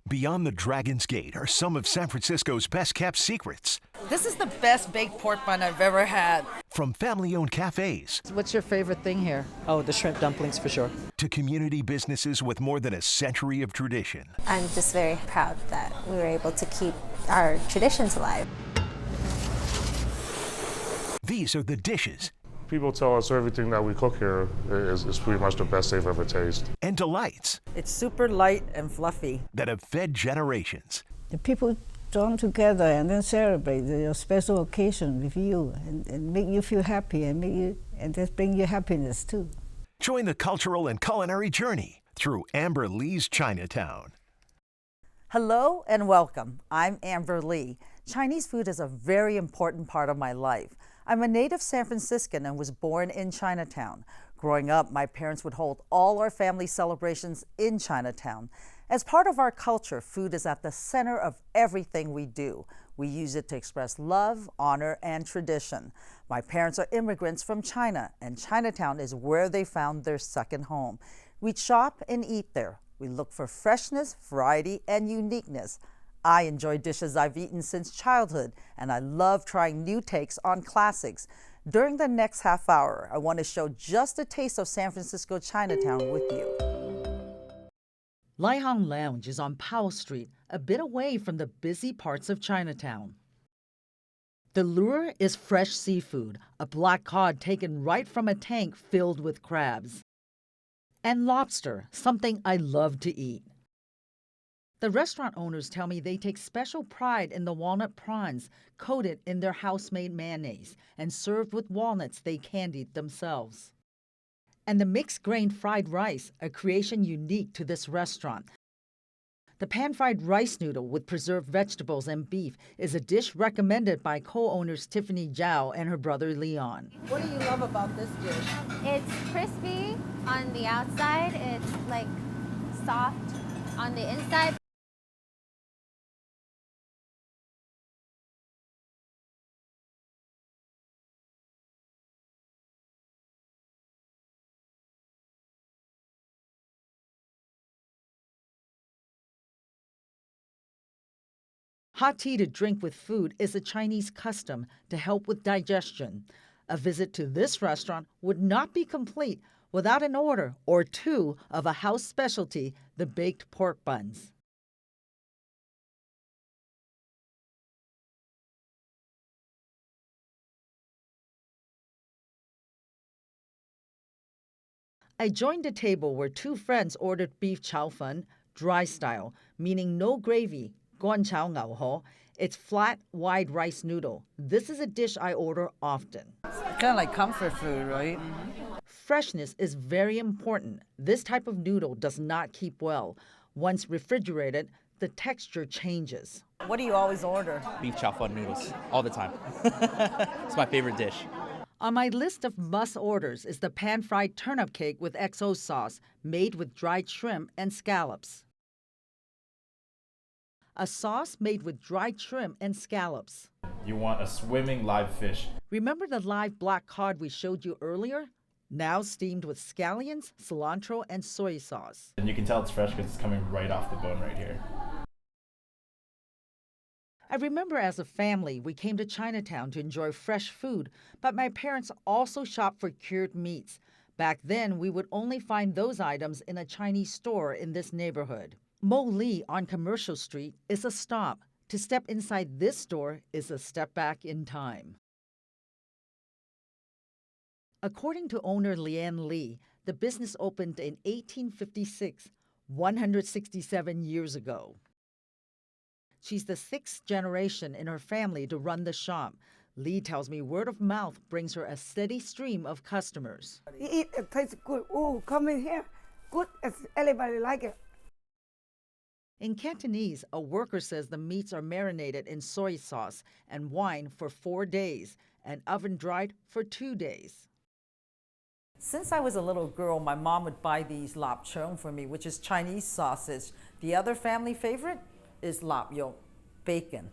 Beyond the Dragon's Gate are some of San Francisco's best-kept secrets. This is the best baked pork bun I've ever had. From family-owned cafes. What's your favorite thing here? Oh, the shrimp dumplings for sure. To community businesses with more than a century of tradition. I'm just very proud that we were able to keep our traditions alive. These are the dishes. People tell us everything that we cook here is pretty much the best they've ever tasted. And delights. It's super light and fluffy. That have fed generations. The people join together and then celebrate your special occasion with you and make you feel happy and just bring you happiness too. Join the cultural and culinary journey through Amber Lee's Chinatown. Hello and welcome. I'm Amber Lee. Chinese food is a very important part of my life. I'm a native San Franciscan and was born in Chinatown. Growing up, my parents would hold all our family celebrations in Chinatown. As part of our culture, food is at the center of everything we do. We use it to express love, honor, and tradition. My parents are immigrants from China, and Chinatown is where they found their second home. We'd shop and eat there. We look for freshness, variety, and uniqueness. I enjoy dishes I've eaten since childhood, and I love trying new takes on classics. During the next half hour, I want to show just a taste of San Francisco Chinatown with you. Lai Hong Lounge is on Powell Street, a bit away from the busy parts of Chinatown. The lure is fresh seafood, a black cod taken right from a tank filled with crabs. And lobster, something I love to eat. The restaurant owners tell me they take special pride in the walnut prawns coated in their house-made mayonnaise and served with walnuts they candied themselves. And the mixed grain fried rice, a creation unique to this restaurant. The pan-fried rice noodle with preserved vegetables and beef is a dish recommended by co-owners Tiffany Zhao and her brother Leon. What do you love about this dish? It's crispy on the outside. It's like soft on the inside. Hot tea to drink with food is a Chinese custom to help with digestion. A visit to this restaurant would not be complete without an order or two of a house specialty, the baked pork buns. I joined a table where two friends ordered beef chow fun, dry style, meaning no gravy, guan chao ngao ho. It's flat, wide rice noodle. This is a dish I order often. Kind of like comfort food, right? Freshness is very important. This type of noodle does not keep well. Once refrigerated, the texture changes. What do you always order? Beef chow fun noodles all the time. It's my favorite dish. On my list of must orders is the pan-fried turnip cake with XO sauce, made with dried shrimp and scallops. A sauce made with dried shrimp and scallops. You want a swimming live fish. Remember the live black cod we showed you earlier? Now steamed with scallions, cilantro, and soy sauce. And you can tell it's fresh because it's coming right off the bone right here. I remember as a family, we came to Chinatown to enjoy fresh food, but my parents also shopped for cured meats. Back then, we would only find those items in a Chinese store in this neighborhood. Mo Lee on Commercial Street is a stop. To step inside this store is a step back in time. According to owner Lian Lee, the business opened in 1856, 167 years ago. She's the sixth generation in her family to run the shop. Lee tells me word of mouth brings her a steady stream of customers. You eat, it tastes good. Oh, come in here. Good, everybody like it. In Cantonese, a worker says the meats are marinated in soy sauce and wine for 4 days and oven-dried for 2 days. Since I was a little girl, my mom would buy these lap cheong for me, which is Chinese sausage. The other family favorite is lap yolk, bacon.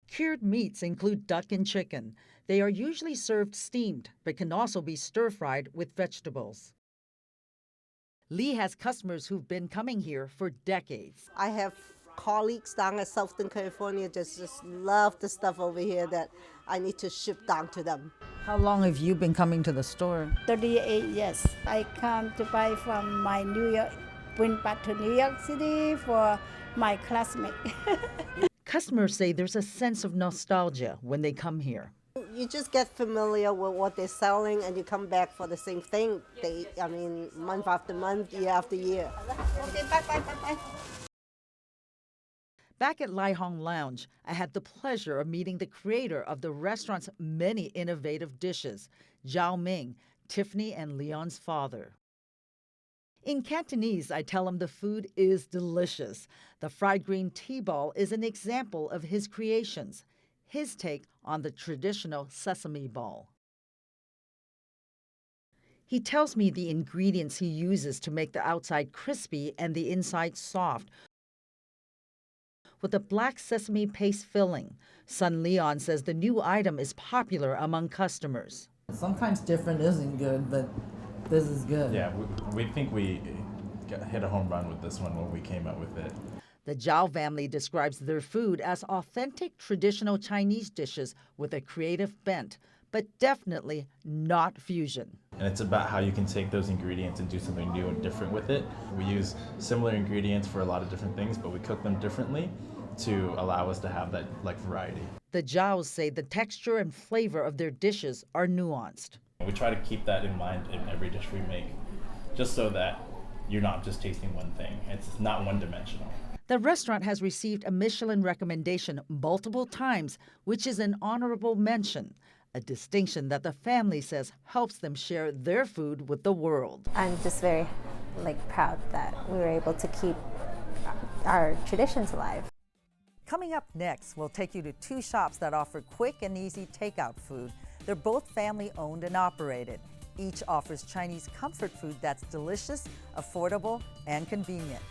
Cured meats include duck and chicken. They are usually served steamed, but can also be stir-fried with vegetables. Lee has customers who've been coming here for decades. I have colleagues down in Southern California just love the stuff over here that I need to ship down to them. How long have you been coming to the store? 38 years. I come to buy from my New York, bring back to New York City for my classmate. Customers say there's a sense of nostalgia when they come here. You just get familiar with what they're selling and you come back for the same thing. Month after month, year after year. Okay, bye. Back at Lai Hong Lounge, I had the pleasure of meeting the creator of the restaurant's many innovative dishes, Zhao Ming, Tiffany and Leon's father. In Cantonese, I tell him the food is delicious. The fried green tea ball is an example of his creations, his take on the traditional sesame ball. He tells me the ingredients he uses to make the outside crispy and the inside soft, with a black sesame paste filling. Son Leon says the new item is popular among customers. Sometimes different isn't good, but this is good. Yeah, we think we hit a home run with this one when we came up with it. The Zhao family describes their food as authentic traditional Chinese dishes with a creative bent, but definitely not fusion. And it's about how you can take those ingredients and do something new and different with it. We use similar ingredients for a lot of different things, but we cook them differently to allow us to have that variety. The Zhaos say the texture and flavor of their dishes are nuanced. We try to keep that in mind in every dish we make, just so that you're not just tasting one thing. It's not one-dimensional. The restaurant has received a Michelin recommendation multiple times, which is an honorable mention, a distinction that the family says helps them share their food with the world. I'm just very proud that we were able to keep our traditions alive. Coming up next, we'll take you to two shops that offer quick and easy takeout food. They're both family-owned and operated. Each offers Chinese comfort food that's delicious, affordable, and convenient.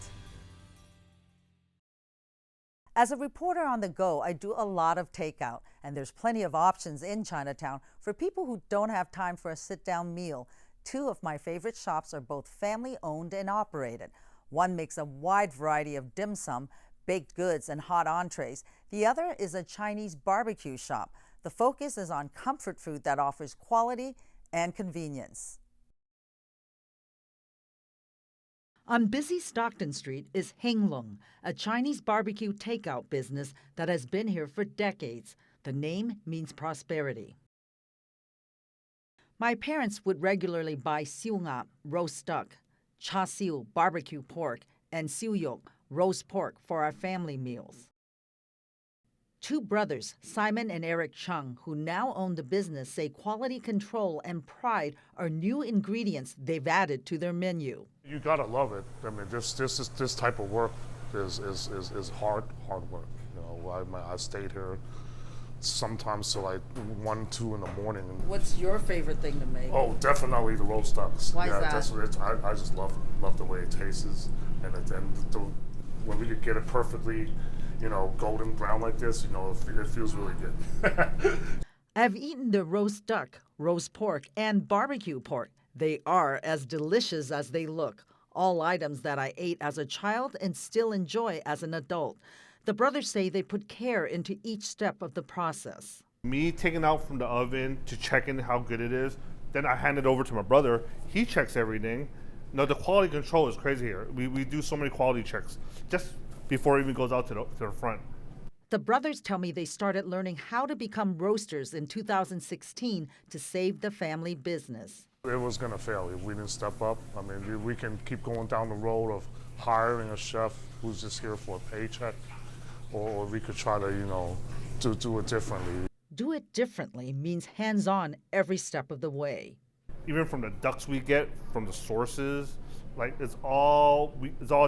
As a reporter on the go, I do a lot of takeout, and there's plenty of options in Chinatown for people who don't have time for a sit-down meal. Two of my favorite shops are both family-owned and operated. One makes a wide variety of dim sum, baked goods, and hot entrees. The other is a Chinese barbecue shop. The focus is on comfort food that offers quality and convenience. On busy Stockton Street is Henglong, a Chinese barbecue takeout business that has been here for decades. The name means prosperity. My parents would regularly buy siu-ngap, roast duck, cha siu, barbecue pork, and siu-yok, roast pork, for our family meals. Two brothers, Simon and Eric Chung, who now own the business, say quality control and pride are new ingredients they've added to their menu. You gotta love it. I mean, this type of work is hard work. You know, I stayed here sometimes till 1, 2 in the morning. What's your favorite thing to make? Oh, definitely the roast ducks. Why is that? I just love the way it tastes, and when we could get it perfectly, golden brown like this, it feels really good. I've eaten the roast duck, roast pork, and barbecue pork. They are as delicious as they look, all items that I ate as a child and still enjoy as an adult. The brothers say they put care into each step of the process. Me taking it out from the oven to checking how good it is, then I hand it over to my brother. He checks everything. No, the quality control is crazy here. We do so many quality checks just before it even goes out to the front. The brothers tell me they started learning how to become roasters in 2016 to save the family business. It was going to fail if we didn't step up. I mean, we can keep going down the road of hiring a chef who's just here for a paycheck, or we could try to, to do it differently. Do it differently means hands-on every step of the way. Even from the ducks we get from the sources, it's all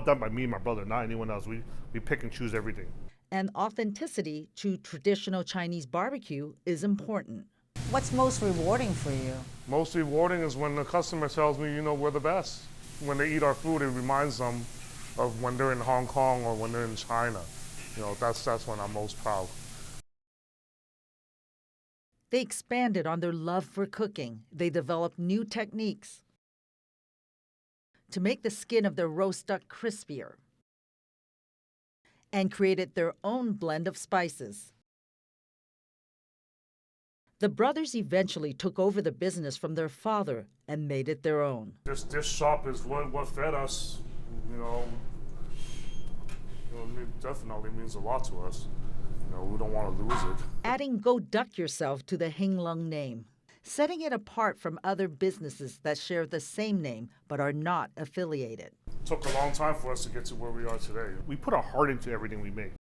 done by me and my brother, not anyone else. We pick and choose everything. And authenticity to traditional Chinese barbecue is important. What's most rewarding for you? Most rewarding is when the customer tells me, we're the best. When they eat our food, it reminds them of when they're in Hong Kong or when they're in China. That's when I'm most proud. They expanded on their love for cooking. They developed new techniques. to make the skin of their roast duck crispier and created their own blend of spices. The brothers eventually took over the business from their father and made it their own. This shop is what fed us, it definitely means a lot to us. We don't want to lose it. Adding "Go Duck Yourself" to the Henglong name, setting it apart from other businesses that share the same name but are not affiliated. It took a long time for us to get to where we are today. We put our heart into everything we make.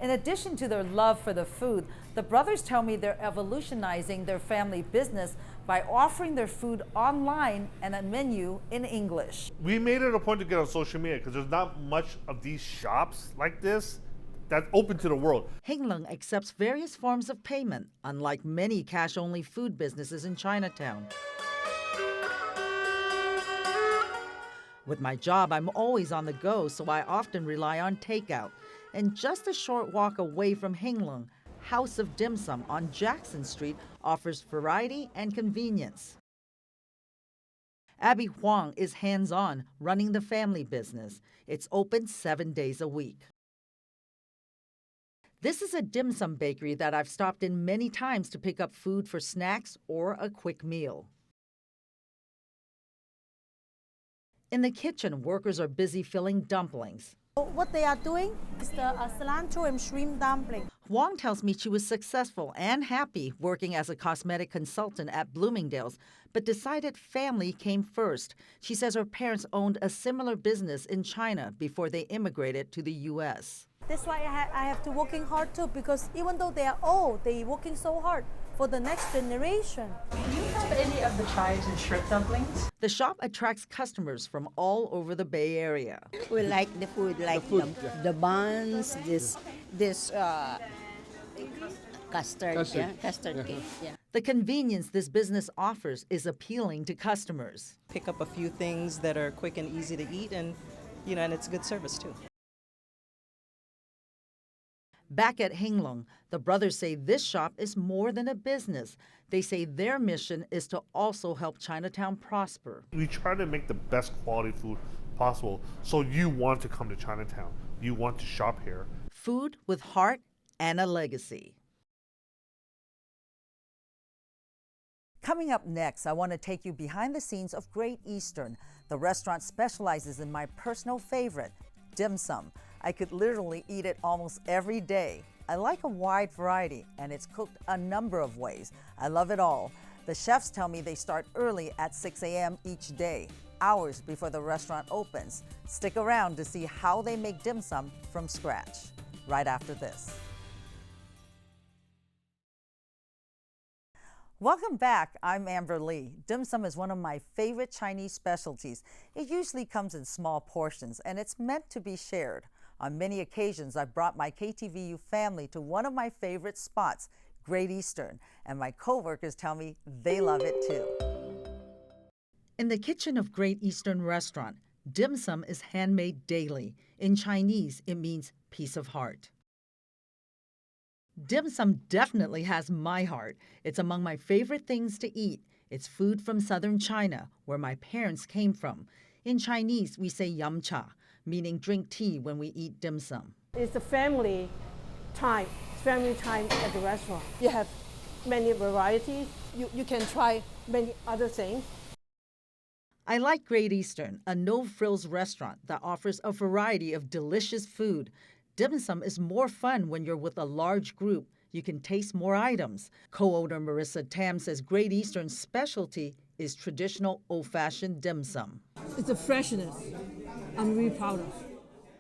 In addition to their love for the food, the brothers tell me they're evolutionizing their family business by offering their food online and a menu in English. We made it a point to get on social media because there's not much of these shops like this that's open to the world. Henglong accepts various forms of payment, unlike many cash-only food businesses in Chinatown. With my job, I'm always on the go, so I often rely on takeout. And just a short walk away from Henglong, House of Dim Sum on Jackson Street offers variety and convenience. Abby Huang is hands-on, running the family business. It's open 7 days a week. This is a dim sum bakery that I've stopped in many times to pick up food for snacks or a quick meal. In the kitchen, workers are busy filling dumplings. What they are doing is the cilantro and shrimp dumpling. Huang tells me she was successful and happy working as a cosmetic consultant at Bloomingdale's, but decided family came first. She says her parents owned a similar business in China before they immigrated to the U.S. That's why I have to working hard too, because even though they are old, they working so hard for the next generation. Do you have any of the chives and shrimp dumplings? The shop attracts customers from all over the Bay Area. We like the food, the buns, this custard cake. Yeah. The convenience this business offers is appealing to customers. Pick up a few things that are quick and easy to eat, and and it's good service too. Back at Henglong, the brothers say this shop is more than a business. They say their mission is to also help Chinatown prosper. We try to make the best quality food possible, so you want to come to Chinatown. You want to shop here. Food with heart and a legacy. Coming up next, I want to take you behind the scenes of Great Eastern. The restaurant specializes in my personal favorite, dim sum. I could literally eat it almost every day. I like a wide variety, and it's cooked a number of ways. I love it all. The chefs tell me they start early at 6 a.m. each day, hours before the restaurant opens. Stick around to see how they make dim sum from scratch, right after this. Welcome back. I'm Amber Lee. Dim sum is one of my favorite Chinese specialties. It usually comes in small portions, and it's meant to be shared. On many occasions, I've brought my KTVU family to one of my favorite spots, Great Eastern, and my coworkers tell me they love it too. In the kitchen of Great Eastern Restaurant, dim sum is handmade daily. In Chinese, it means peace of heart. Dim sum definitely has my heart. It's among my favorite things to eat. It's food from southern China, where my parents came from. In Chinese, we say yum cha, meaning drink tea when we eat dim sum. It's a family time at the restaurant. You have many varieties. You can try many other things. I like Great Eastern, a no-frills restaurant that offers a variety of delicious food. Dim sum is more fun when you're with a large group. You can taste more items. Co-owner Marissa Tam says Great Eastern's specialty is traditional old-fashioned dim sum. It's the freshness I'm really proud of.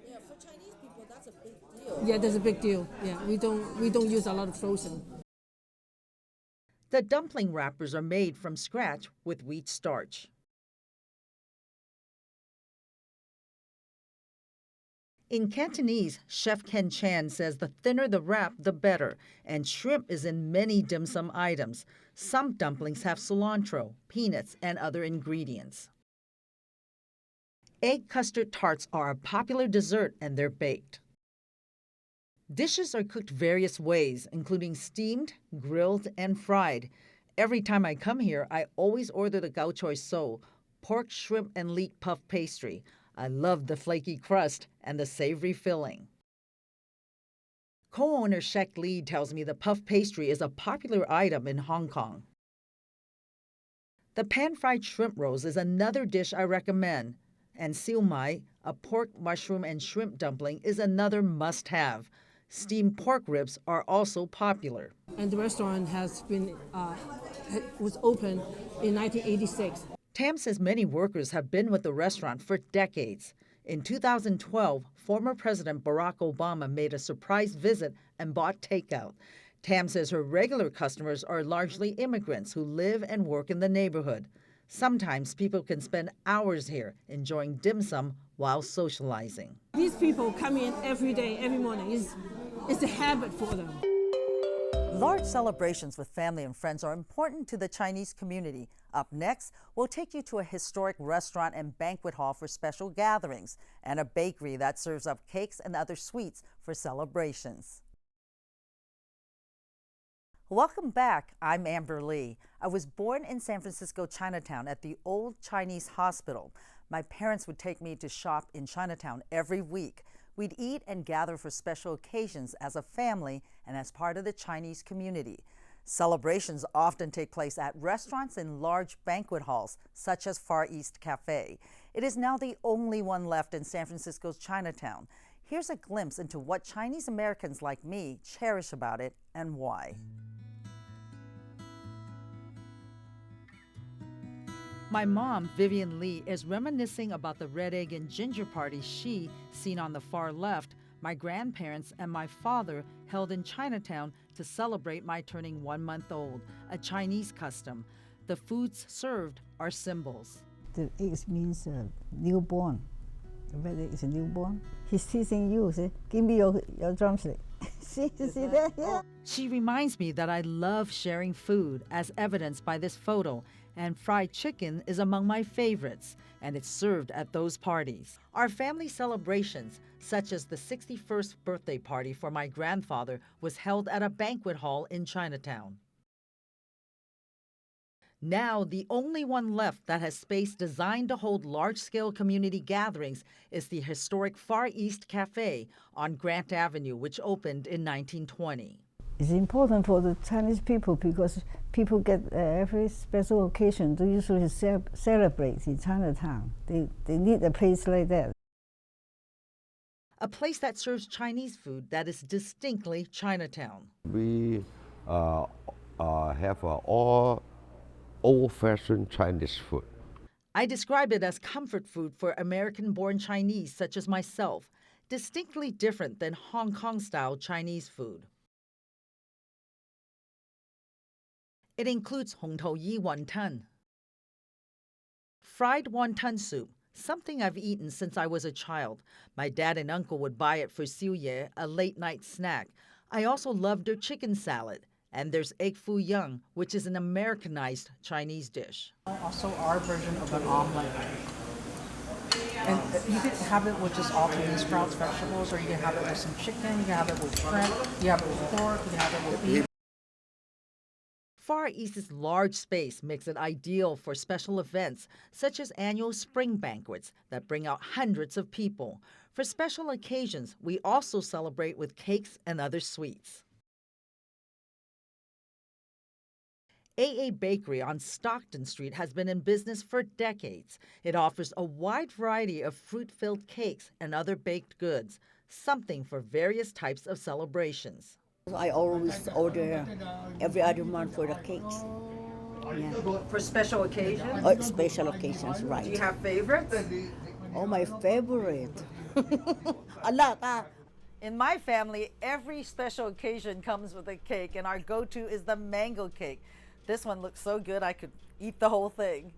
Yeah, for Chinese people, that's a big deal. Yeah, that's a big deal. Yeah, we don't use a lot of frozen. The dumpling wrappers are made from scratch with wheat starch. In Cantonese, Chef Ken Chan says the thinner the wrap, the better, and shrimp is in many dim sum items. Some dumplings have cilantro, peanuts, and other ingredients. Egg custard tarts are a popular dessert, and they're baked. Dishes are cooked various ways, including steamed, grilled, and fried. Every time I come here, I always order the gao choy so, pork, shrimp, and leek puff pastry. I love the flaky crust and the savory filling. Co-owner Shek Lee tells me the puff pastry is a popular item in Hong Kong. The pan-fried shrimp rolls is another dish I recommend, and siu mai, a pork, mushroom, and shrimp dumpling, is another must-have. Steamed pork ribs are also popular. And the restaurant was open in 1986. Tam says many workers have been with the restaurant for decades. In 2012, former President Barack Obama made a surprise visit and bought takeout. Tam says her regular customers are largely immigrants who live and work in the neighborhood. Sometimes people can spend hours here enjoying dim sum while socializing. These people come in every day, every morning. It's a habit for them. Large celebrations with family and friends are important to the Chinese community. Up next, we'll take you to a historic restaurant and banquet hall for special gatherings and a bakery that serves up cakes and other sweets for celebrations. Welcome back. I'm Amber Lee. I was born in San Francisco Chinatown at the old Chinese hospital. My parents would take me to shop in Chinatown every week. We'd eat and gather for special occasions as a family and as part of the Chinese community. Celebrations often take place at restaurants and large banquet halls, such as Far East Cafe. It is now the only one left in San Francisco's Chinatown. Here's a glimpse into what Chinese Americans like me cherish about it and why. My mom, Vivian Lee, is reminiscing about the red egg and ginger party she, seen on the far left, my grandparents and my father held in Chinatown to celebrate my turning 1 month old, a Chinese custom. The foods served are symbols. The egg means newborn. The red egg is a newborn. He's teasing you, say, give me your drumstick. see that? Yeah. She reminds me that I love sharing food, as evidenced by this photo, and fried chicken is among my favorites, and it's served at those parties. Our family celebrations, such as the 61st birthday party for my grandfather, was held at a banquet hall in Chinatown. Now, the only one left that has space designed to hold large-scale community gatherings is the historic Far East Cafe on Grant Avenue, which opened in 1920. It's important for the Chinese people because people get every special occasion to usually celebrate in Chinatown. They need a place like that. A place that serves Chinese food that is distinctly Chinatown. We have all old-fashioned Chinese food. I describe it as comfort food for American-born Chinese such as myself, distinctly different than Hong Kong-style Chinese food. It includes hong tou yi wonton, fried wonton soup, something I've eaten since I was a child. My dad and uncle would buy it for siu ye, a late-night snack. I also loved their chicken salad. And there's egg foo young, which is an Americanized Chinese dish. Also our version of an omelet. And you can have it with just all bean sprouts, vegetables, or you can have it with some chicken, you can have it with shrimp, you have it with pork, you can have it with beef. Far East's large space makes it ideal for special events, such as annual spring banquets that bring out hundreds of people. For special occasions, we also celebrate with cakes and other sweets. AA Bakery on Stockton Street has been in business for decades. It offers a wide variety of fruit-filled cakes and other baked goods, something for various types of celebrations. I always order every other month for the cakes. Yeah. For special occasions? Oh, special occasions, right. Do you have favorites? Oh, my favorite. A lot. In my family, every special occasion comes with a cake, and our go-to is the mango cake. This one looks so good I could eat the whole thing.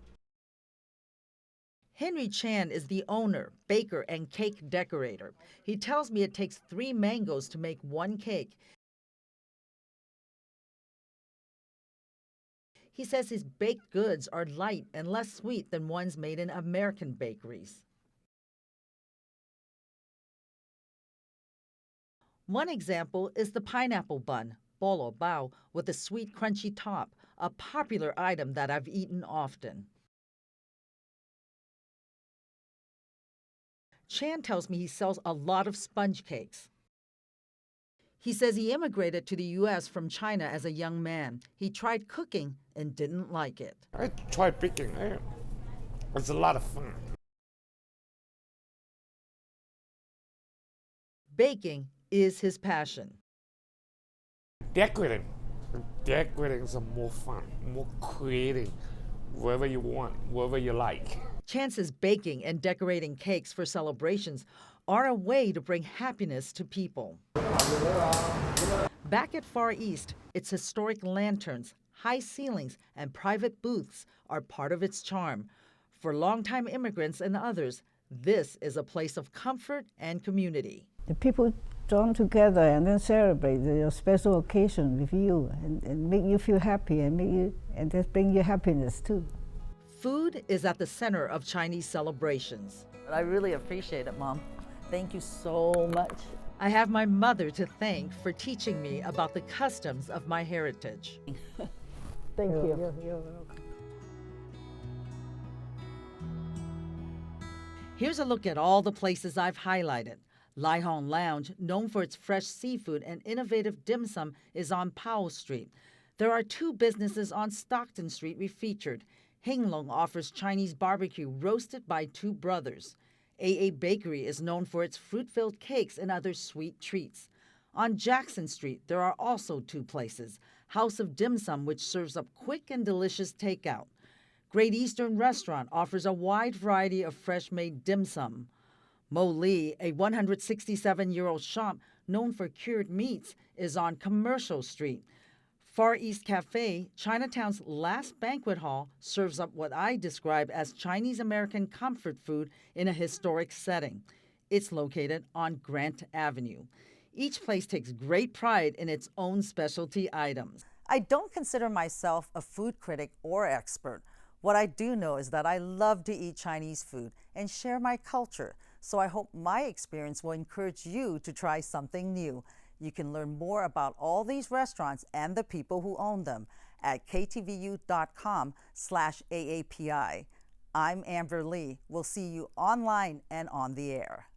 Henry Chan is the owner, baker, and cake decorator. He tells me it takes 3 mangoes to make 1 cake. He says his baked goods are light and less sweet than ones made in American bakeries. One example is the pineapple bun, bolo bao, with a sweet crunchy top, a popular item that I've eaten often. Chan tells me he sells a lot of sponge cakes. He says he immigrated to the U.S. from China as a young man. He tried cooking and didn't like it. I tried baking. It's a lot of fun. Baking is his passion. Decorating. Decorating is more fun, more creating, wherever you want, wherever you like. Chan says baking and decorating cakes for celebrations are a way to bring happiness to people. Back at Far East, its historic lanterns, high ceilings, and private booths are part of its charm. For longtime immigrants and others, this is a place of comfort and community. The people join together and then celebrate your special occasion with you and make you feel happy and just bring you happiness too. Food is at the center of Chinese celebrations. I really appreciate it, Mom. Thank you so much. I have my mother to thank for teaching me about the customs of my heritage. Thank you. You're welcome. Here's a look at all the places I've highlighted. Lai Hong Lounge, known for its fresh seafood and innovative dim sum, is on Powell Street. There are 2 businesses on Stockton Street we featured. Hing Long offers Chinese barbecue roasted by 2 brothers. AA Bakery is known for its fruit-filled cakes and other sweet treats. On Jackson Street, there are also 2 places. House of Dim Sum, which serves up quick and delicious takeout. Great Eastern Restaurant offers a wide variety of fresh-made dim sum. Mo Lee, a 167-year-old shop known for cured meats, is on Commercial Street. Far East Cafe, Chinatown's last banquet hall, serves up what I describe as Chinese-American comfort food in a historic setting. It's located on Grant Avenue. Each place takes great pride in its own specialty items. I don't consider myself a food critic or expert. What I do know is that I love to eat Chinese food and share my culture, so I hope my experience will encourage you to try something new. You can learn more about all these restaurants and the people who own them at ktvu.com/AAPI. I'm Amber Lee. We'll see you online and on the air.